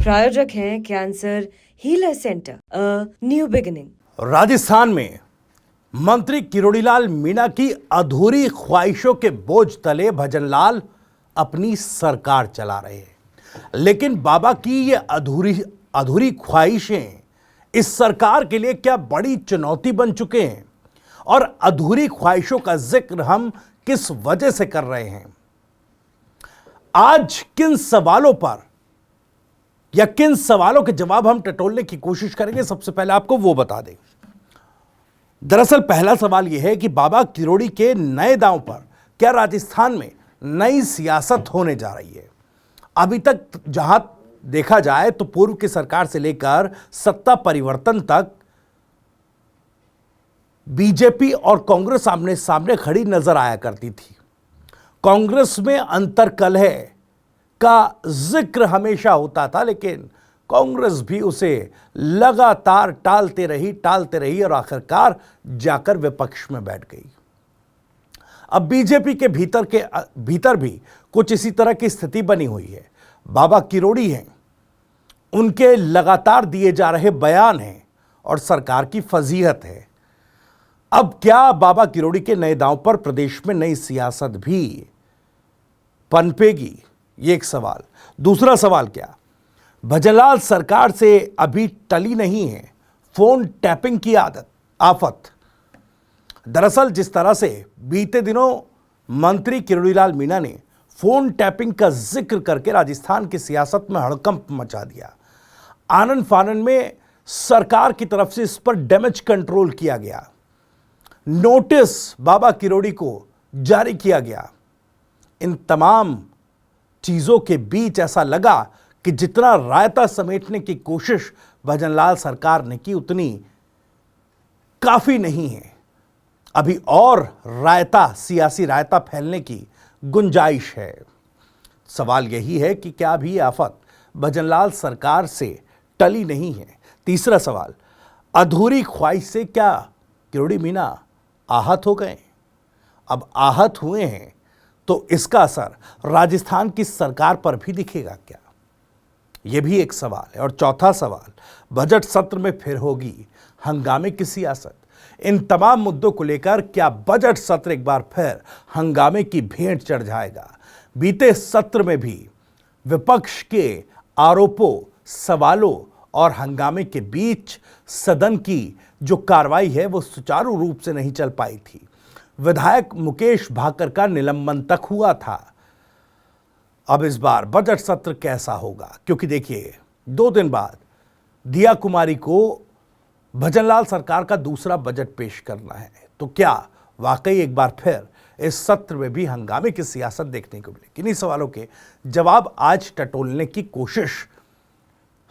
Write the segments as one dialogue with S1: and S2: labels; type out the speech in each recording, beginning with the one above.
S1: प्रायोजक हैं cancer healer centre, a new beginning.
S2: Rajasthan में मंत्री किरोड़ीलाल मीणा की अधूरी ख्वाहिशों के बोझ तले भजनलाल अपनी सरकार चला रहे हैं, लेकिन बाबा की ये अधूरी ख्वाहिशें इस सरकार के लिए क्या बड़ी चुनौती बन चुके हैं और अधूरी ख्वाहिशों का जिक्र हम किस वजह से कर रहे हैं। आज किन सवालों पर या किन सवालों के जवाब हम टटोलने की कोशिश करेंगे, सबसे पहले आपको वो बता दें। दरअसल पहला सवाल यह है कि बाबा किरोड़ी के नए दांव पर क्या राजस्थान में नई सियासत होने जा रही है। अभी तक जहां देखा जाए तो पूर्व की सरकार से लेकर सत्ता परिवर्तन तक बीजेपी और कांग्रेस आमने सामने खड़ी नजर आया करती थी। कांग्रेस में अंतर्कलह का जिक्र हमेशा होता था, लेकिन कांग्रेस भी उसे लगातार टालते रही और आखिरकार जाकर विपक्ष में बैठ गई। अब बीजेपी के भीतर भी कुछ इसी तरह की स्थिति बनी हुई है। बाबा किरोड़ी हैं, उनके लगातार दिए जा रहे बयान हैं और सरकार की फजीहत है। अब क्या बाबा किरोड़ी के नए दांव पर प्रदेश में नई सियासत भी पनपेगी, ये एक सवाल। दूसरा सवाल, क्या भजनलाल सरकार से अभी टली नहीं है फोन टैपिंग की आफत। दरअसल जिस तरह से बीते दिनों मंत्री किरोड़ीलाल मीणा ने फोन टैपिंग का जिक्र करके राजस्थान की सियासत में हड़कंप मचा दिया, आनन फानन में सरकार की तरफ से इस पर डैमेज कंट्रोल किया गया, नोटिस बाबा किरोड़ी को जारी किया गया। इन तमाम चीजों के बीच ऐसा लगा कि जितना रायता समेटने की कोशिश भजनलाल सरकार ने की उतनी काफी नहीं है। अभी और सियासी रायता फैलने की गुंजाइश है। सवाल यही है कि क्या अभी आफत भजनलाल सरकार से टली नहीं है। तीसरा सवाल, अधूरी ख्वाहिश से क्या किरोड़ी मीणा आहत हो गए। अब आहत हुए हैं तो इसका असर राजस्थान की सरकार पर भी दिखेगा क्या, यह भी एक सवाल है। और चौथा सवाल, बजट सत्र में फिर होगी हंगामे की सियासत। इन तमाम मुद्दों को लेकर क्या बजट सत्र एक बार फिर हंगामे की भेंट चढ़ जाएगा। बीते सत्र में भी विपक्ष के आरोपों, सवालों और हंगामे के बीच सदन की जो कार्रवाई है वो सुचारू रूप से नहीं चल पाई थी। विधायक मुकेश भाकर का निलंबन तक हुआ था। अब इस बार बजट सत्र कैसा होगा, क्योंकि देखिए 2 दिन बाद दिया कुमारी को भजनलाल सरकार का दूसरा बजट पेश करना है, तो क्या वाकई एक बार फिर इस सत्र में भी हंगामे की सियासत देखने को मिलेगी। इन्हीं सवालों के जवाब आज टटोलने की कोशिश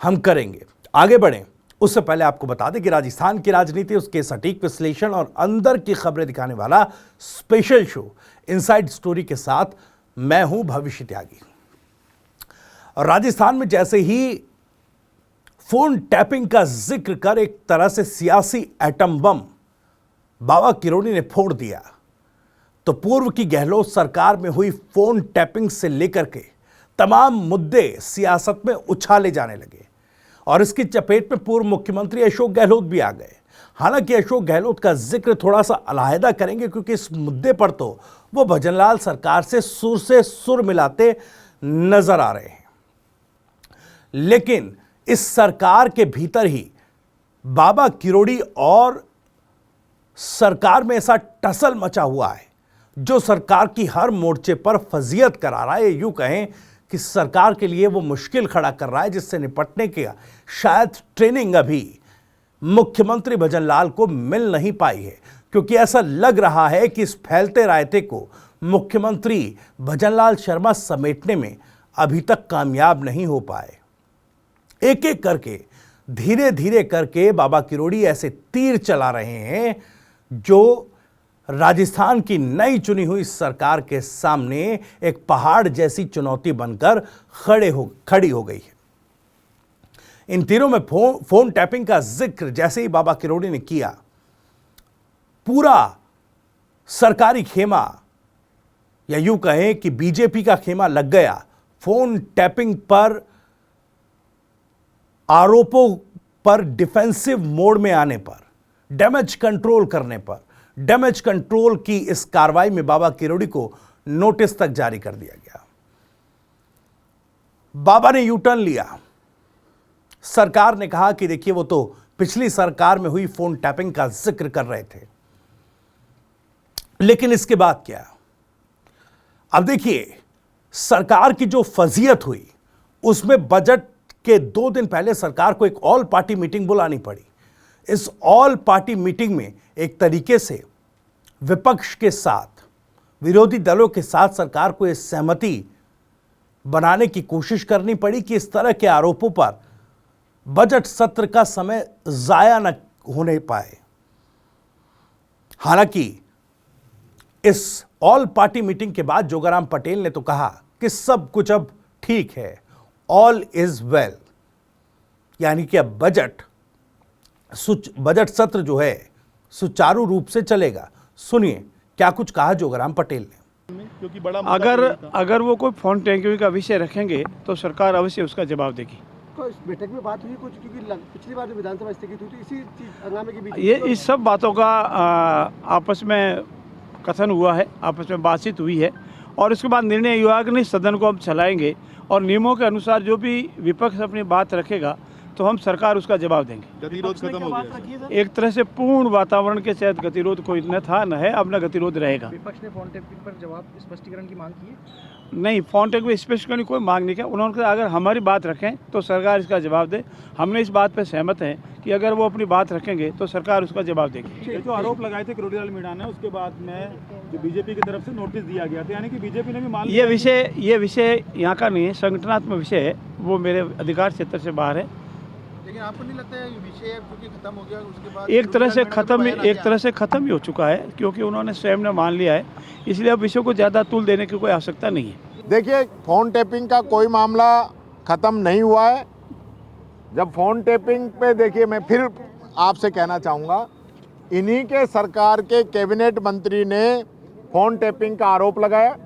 S2: हम करेंगे। आगे बढ़ें उससे पहले आपको बता दें कि राजस्थान की राजनीति, उसके सटीक विश्लेषण और अंदर की खबरें दिखाने वाला स्पेशल शो इनसाइड स्टोरी के साथ मैं हूं भविष्य त्यागी। और राजस्थान में जैसे ही फोन टैपिंग का जिक्र कर एक तरह से सियासी एटम बम बाबा किरोड़ी ने फोड़ दिया, तो पूर्व की गहलोत सरकार में हुई फोन टैपिंग से लेकर के तमाम मुद्दे सियासत में उछाले जाने लगे और इसकी चपेट में पूर्व मुख्यमंत्री अशोक गहलोत भी आ गए। हालांकि अशोक गहलोत का जिक्र थोड़ा सा अलहदा करेंगे, क्योंकि इस मुद्दे पर तो वो भजनलाल सरकार से सुर मिलाते नजर आ रहे हैं। लेकिन इस सरकार के भीतर ही बाबा किरोड़ी और सरकार में ऐसा टसल मचा हुआ है जो सरकार की हर मोर्चे पर फजीयत करा रहा है। यूं कहें कि सरकार के लिए वो मुश्किल खड़ा कर रहा है जिससे निपटने के शायद ट्रेनिंग अभी मुख्यमंत्री भजनलाल को मिल नहीं पाई है, क्योंकि ऐसा लग रहा है कि इस फैलते रायते को मुख्यमंत्री भजनलाल शर्मा समेटने में अभी तक कामयाब नहीं हो पाए। एक एक करके, धीरे धीरे करके बाबा किरोड़ी ऐसे तीर चला रहे हैं जो राजस्थान की नई चुनी हुई सरकार के सामने एक पहाड़ जैसी चुनौती बनकर खड़ी हो गई है। इन तीरों में फोन टैपिंग का जिक्र जैसे ही बाबा किरोड़ी ने किया, पूरा सरकारी खेमा या यूं कहें कि बीजेपी का खेमा लग गया फोन टैपिंग पर आरोपों पर डिफेंसिव मोड में आने पर, डैमेज कंट्रोल करने पर, डैमेज कंट्रोल की इस कार्रवाई में बाबा किरोड़ी को नोटिस तक जारी कर दिया गया। बाबा ने यू टर्न लिया। सरकार ने कहा कि देखिए वो तो पिछली सरकार में हुई फोन टैपिंग का जिक्र कर रहे थे, लेकिन इसके बाद क्या? अब देखिए, सरकार की जो फजीयत हुई उसमें बजट के 2 दिन पहले सरकार को एक ऑल पार्टी मीटिंग बुलानी पड़ी। इस ऑल पार्टी मीटिंग में एक तरीके से विपक्ष के साथ, विरोधी दलों के साथ सरकार को यह सहमति बनाने की कोशिश करनी पड़ी कि इस तरह के आरोपों पर बजट सत्र का समय जाया न होने पाए। हालांकि इस ऑल पार्टी मीटिंग के बाद जोगाराम पटेल ने तो कहा कि सब कुछ अब ठीक है, ऑल इज वेल, यानी कि अब बजट सत्र जो है सुचारू रूप से चलेगा। सुनिए क्या कुछ कहा जोगाराम पटेल ने।
S3: क्योंकि बड़ा
S4: अगर वो कोई फोन टैंकिंग का विषय रखेंगे तो सरकार अवश्य उसका जवाब देगी।
S3: तो इस बैठक में बात हुई कुछ, क्योंकि पिछली बार जो विधानसभा स्थगित हुई थी इसी हंगामे के बीच
S4: ये इस सब बातों का आपस में कथन हुआ है, आपस में बातचीत हुई है और उसके बाद निर्णय हुआ कि नहीं, सदन को हम चलाएंगे और नियमों के अनुसार जो भी विपक्ष अपनी बात रखेगा तो हम सरकार उसका जवाब देंगे।
S3: गतिरोध खत्म हो गया।
S4: एक तरह से पूर्ण वातावरण के तहत गतिरोध कोई न था न है, अब न गतिरोध रहेगा।
S5: विपक्ष ने फोन टैपिंग पर जवाब स्पष्टीकरण की मांग की है?
S4: नहीं, फोन टैपिंग में स्पष्टीकरण की कोई मांग नहीं किया। उन्होंने कहा अगर हमारी बात रखें तो सरकार इसका जवाब दे। हमने इस बात पर सहमत हैं कि अगर वो अपनी बात रखेंगे तो सरकार उसका जवाब देगी।
S6: जो आरोप लगाए थे किरोड़ीलाल मीणा ने, उसके बाद में जो बीजेपी की तरफ से नोटिस दिया गया था, यानी कि बीजेपी ने भी मान लिया।
S4: ये विषय यहाँ का नहीं है, संगठनात्मक विषय है, वो मेरे अधिकार क्षेत्र से बाहर है।
S5: लेकिन आपको नहीं लगता है ये विषय क्योंकि खत्म हो गया उसके बाद
S4: एक तरह से खत्म ही हो चुका है, क्योंकि उन्होंने स्वयं ने मान लिया है, इसलिए अब विषय को ज़्यादा तूल देने की कोई आवश्यकता नहीं है।
S7: देखिए, फ़ोन टैपिंग का कोई मामला ख़त्म नहीं हुआ है। जब फ़ोन टैपिंग पे देखिए, मैं फिर आपसे कहना चाहूँगा, इन्हीं के सरकार के कैबिनेट मंत्री ने फ़ोन टैपिंग का आरोप लगाया।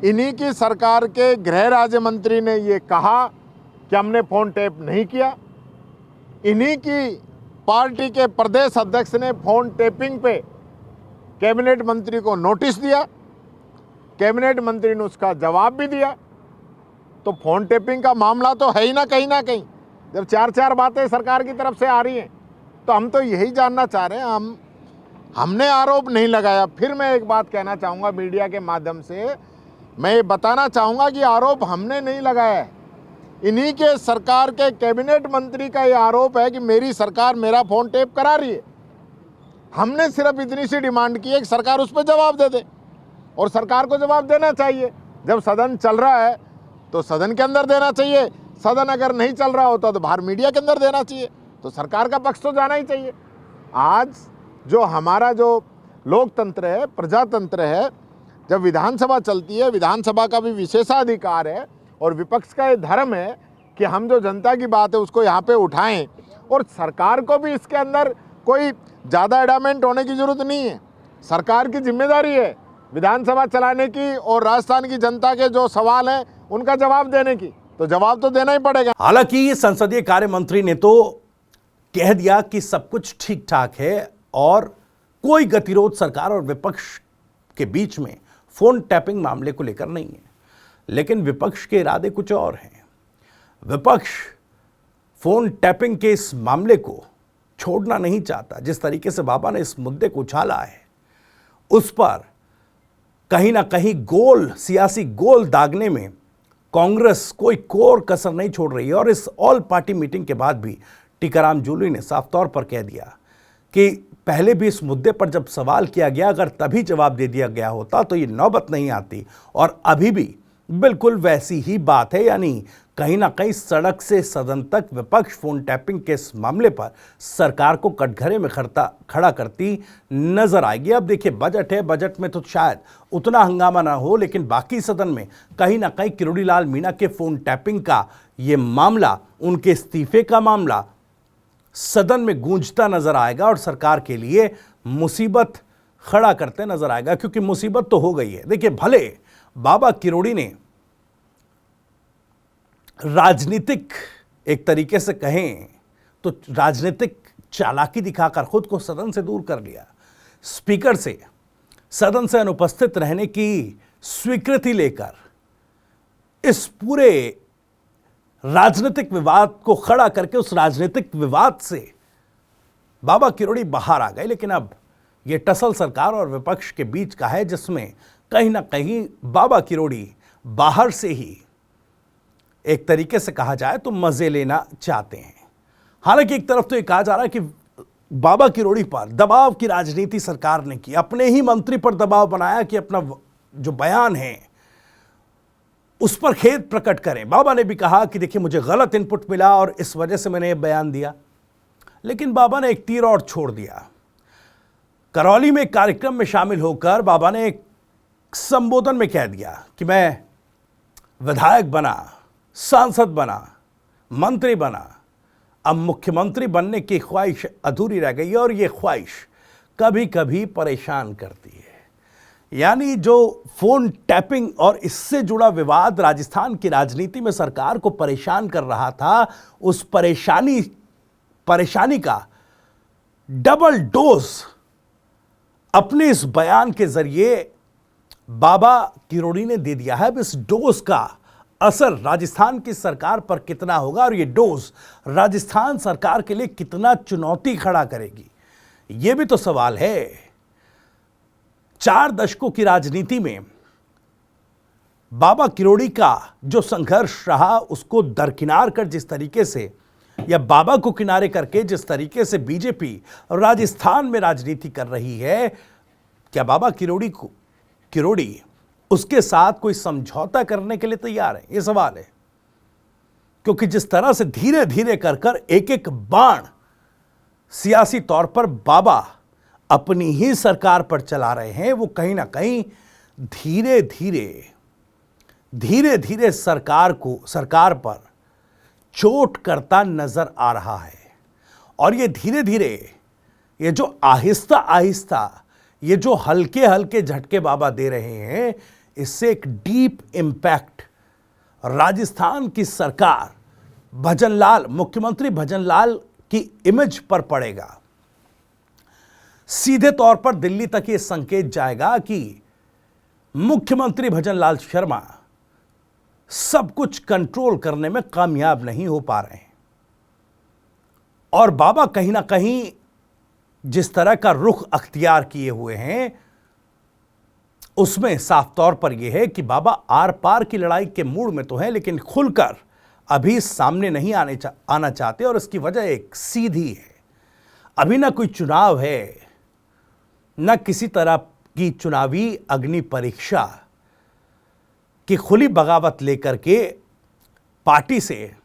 S7: इन्हीं की सरकार के गृह राज्य मंत्री ने ये कहा कि हमने फ़ोन टैप नहीं किया। इन्हीं की पार्टी के प्रदेश अध्यक्ष ने फ़ोन टैपिंग पे कैबिनेट मंत्री को नोटिस दिया, कैबिनेट मंत्री ने उसका जवाब भी दिया। तो फ़ोन टैपिंग का मामला तो है ही ना कहीं। जब 4 बातें सरकार की तरफ से आ रही हैं तो हम तो यही जानना चाह रहे हैं, हमने आरोप नहीं लगाया। फिर मैं एक बात कहना चाहूँगा मीडिया के माध्यम से, मैं ये बताना चाहूँगा कि आरोप हमने नहीं लगाया है। इन्हीं के सरकार के कैबिनेट मंत्री का ये आरोप है कि मेरी सरकार मेरा फ़ोन टैप करा रही है। हमने सिर्फ इतनी सी डिमांड की है कि सरकार उस पर जवाब दे दे, और सरकार को जवाब देना चाहिए। जब सदन चल रहा है तो सदन के अंदर देना चाहिए, सदन अगर नहीं चल रहा होता तो बाहर मीडिया के अंदर देना चाहिए। तो सरकार का पक्ष तो जाना ही चाहिए। आज जो हमारा जो लोकतंत्र है, प्रजातंत्र है, जब विधानसभा चलती है, विधानसभा का भी विशेषाधिकार है और विपक्ष का ये धर्म है कि हम जो जनता की बात है उसको यहाँ पे उठाएं, और सरकार को भी इसके अंदर कोई ज़्यादा एडामेंट होने की ज़रूरत नहीं है। सरकार की जिम्मेदारी है विधानसभा चलाने की और राजस्थान की जनता के जो सवाल हैं उनका जवाब देने की, तो जवाब तो देना ही पड़ेगा।
S2: हालांकि संसदीय कार्य मंत्री ने तो कह दिया कि सब कुछ ठीक ठाक है और कोई गतिरोध सरकार और विपक्ष के बीच में फोन टैपिंग मामले को लेकर नहीं है, लेकिन विपक्ष के इरादे कुछ और हैं। विपक्ष फोन टैपिंग के इस मामले को छोड़ना नहीं चाहता। जिस तरीके से बाबा ने इस मुद्दे को उछाला है, उस पर कहीं ना कहीं सियासी गोल दागने में कांग्रेस कोई कोर कसर नहीं छोड़ रही है। और इस ऑल पार्टी मीटिंग के बाद भी टीकाराम जूली ने साफ तौर पर कह दिया कि पहले भी इस मुद्दे पर जब सवाल किया गया, अगर तभी जवाब दे दिया गया होता तो ये नौबत नहीं आती। और अभी भी बिल्कुल वैसी ही बात है, यानी कहीं ना कहीं सड़क से सदन तक विपक्ष फोन टैपिंग के इस मामले पर सरकार को कटघरे में खड़ा करती नजर आएगी। अब देखिए, बजट है, बजट में तो शायद उतना हंगामा ना हो, लेकिन बाकी सदन में कहीं ना कहीं किरोड़ीलाल मीणा के फोन टैपिंग का ये मामला, उनके इस्तीफे का मामला सदन में गूंजता नजर आएगा और सरकार के लिए मुसीबत खड़ा करते नजर आएगा, क्योंकि मुसीबत तो हो गई है। देखिए, भले बाबा किरोड़ी ने राजनीतिक एक तरीके से कहें तो राजनीतिक चालाकी दिखाकर खुद को सदन से दूर कर लिया। स्पीकर से सदन से अनुपस्थित रहने की स्वीकृति लेकर इस पूरे राजनीतिक विवाद को खड़ा करके उस राजनीतिक विवाद से बाबा किरोड़ी बाहर आ गए। लेकिन अब यह टसल सरकार और विपक्ष के बीच का है, जिसमें कहीं ना कहीं बाबा किरोड़ी बाहर से ही एक तरीके से कहा जाए तो मजे लेना चाहते हैं। हालांकि एक तरफ तो यह कहा जा रहा है कि बाबा किरोड़ी पर दबाव की राजनीति सरकार ने की, अपने ही मंत्री पर दबाव बनाया कि अपना जो बयान है उस पर खेद प्रकट करें। बाबा ने भी कहा कि देखिए मुझे गलत इनपुट मिला और इस वजह से मैंने ये बयान दिया। लेकिन बाबा ने एक तीर और छोड़ दिया। करौली में एक कार्यक्रम में शामिल होकर बाबा ने एक संबोधन में कह दिया कि मैं विधायक बना, सांसद बना, मंत्री बना, अब मुख्यमंत्री बनने की ख्वाहिश अधूरी रह गई है और ये ख्वाहिश कभी कभी परेशान करती है। यानी जो फोन टैपिंग और इससे जुड़ा विवाद राजस्थान की राजनीति में सरकार को परेशान कर रहा था, उस परेशानी का डबल डोज अपने इस बयान के जरिए बाबा किरोड़ी ने दे दिया है। अब इस डोज का असर राजस्थान की सरकार पर कितना होगा और ये डोज राजस्थान सरकार के लिए कितना चुनौती खड़ा करेगी, ये भी तो सवाल है। 4 दशकों की राजनीति में बाबा किरोड़ी का जो संघर्ष रहा उसको दरकिनार कर जिस तरीके से या बाबा को किनारे करके जिस तरीके से बीजेपी राजस्थान में राजनीति कर रही है, क्या बाबा किरोड़ी उसके साथ कोई समझौता करने के लिए तैयार है? यह सवाल है। क्योंकि जिस तरह से धीरे धीरे कर एक एक बाण सियासी तौर पर बाबा अपनी ही सरकार पर चला रहे हैं, वो कहीं ना कहीं धीरे धीरे सरकार पर चोट करता नजर आ रहा है। और ये धीरे धीरे ये जो आहिस्ता ये जो हल्के हल्के झटके बाबा दे रहे हैं, इससे एक डीप इंपैक्ट राजस्थान की सरकार मुख्यमंत्री भजनलाल की इमेज पर पड़ेगा। सीधे तौर पर दिल्ली तक यह संकेत जाएगा कि मुख्यमंत्री भजनलाल शर्मा सब कुछ कंट्रोल करने में कामयाब नहीं हो पा रहे हैं और बाबा कहीं ना कहीं जिस तरह का रुख अख्तियार किए हुए हैं उसमें साफ तौर पर यह है कि बाबा आर पार की लड़ाई के मूड में तो है, लेकिन खुलकर अभी सामने नहीं आना चाहते। और इसकी वजह एक सीधी है, अभी ना कोई चुनाव है, न किसी तरह की चुनावी अग्नि परीक्षा की खुली बगावत लेकर के पार्टी से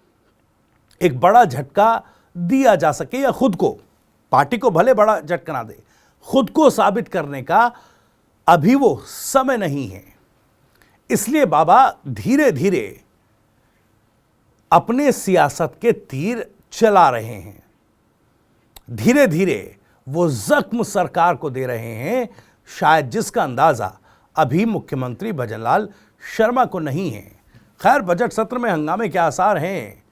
S2: एक बड़ा झटका दिया जा सके या खुद को, पार्टी को भले बड़ा झटका ना दे, खुद को साबित करने का अभी वो समय नहीं है। इसलिए बाबा धीरे धीरे अपने सियासत के तीर चला रहे हैं, धीरे धीरे वो जख्म सरकार को दे रहे हैं, शायद जिसका अंदाजा अभी मुख्यमंत्री भजनलाल शर्मा को नहीं है। खैर, बजट सत्र में हंगामे के आसार हैं।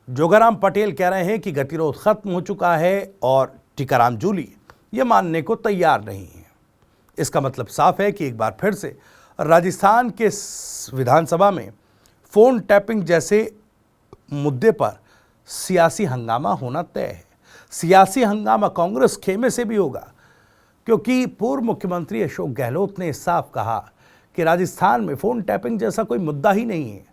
S2: जोगाराम पटेल कह रहे हैं कि गतिरोध खत्म हो चुका है और टीकाराम जूली ये मानने को तैयार नहीं है। इसका मतलब साफ है कि एक बार फिर से राजस्थान के विधानसभा में फोन टैपिंग जैसे मुद्दे पर सियासी हंगामा होना तय है। सियासी हंगामा कांग्रेस खेमे से भी होगा, क्योंकि पूर्व मुख्यमंत्री अशोक गहलोत ने साफ कहा कि राजस्थान में फोन टैपिंग जैसा कोई मुद्दा ही नहीं है।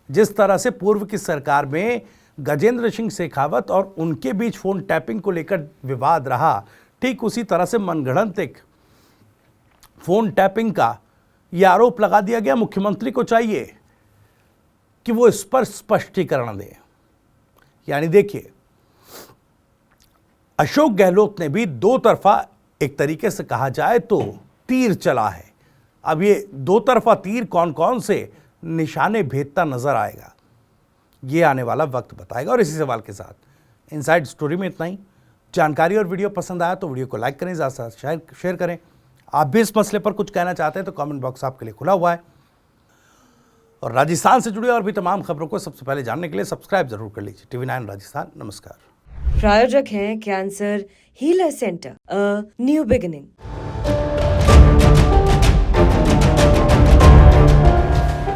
S2: जिस तरह से पूर्व की सरकार में गजेंद्र सिंह शेखावत और उनके बीच फोन टैपिंग को लेकर विवाद रहा, ठीक उसी तरह से मनगढ़ंत एक फोन टैपिंग का यह आरोप लगा दिया गया। मुख्यमंत्री को चाहिए कि वो इस पर स्पष्टीकरण दे। यानी देखिए, अशोक गहलोत ने भी दो तरफा एक तरीके से कहा जाए तो तीर चला है। अब ये दो तरफा तीर कौन कौन से निशाने भेदता नजर आएगा, ये आने वाला वक्त बताएगा। और इसी सवाल के साथ इनसाइड स्टोरी में इतना ही। जानकारी और वीडियो पसंद आया तो वीडियो को लाइक करें, ज़्यादा से ज़्यादा शेयर करें। आप भी इस मसले पर कुछ कहना चाहते हैं तो कमेंट बॉक्स आपके लिए खुला हुआ है। और राजस्थान से जुड़ी और भी तमाम खबरों को सबसे पहले जानने के लिए सब्सक्राइब जरूर कर लीजिए। TV9 राजस्थान। नमस्कार।
S1: प्रायोजक हैं cancer healer centre, a new beginning.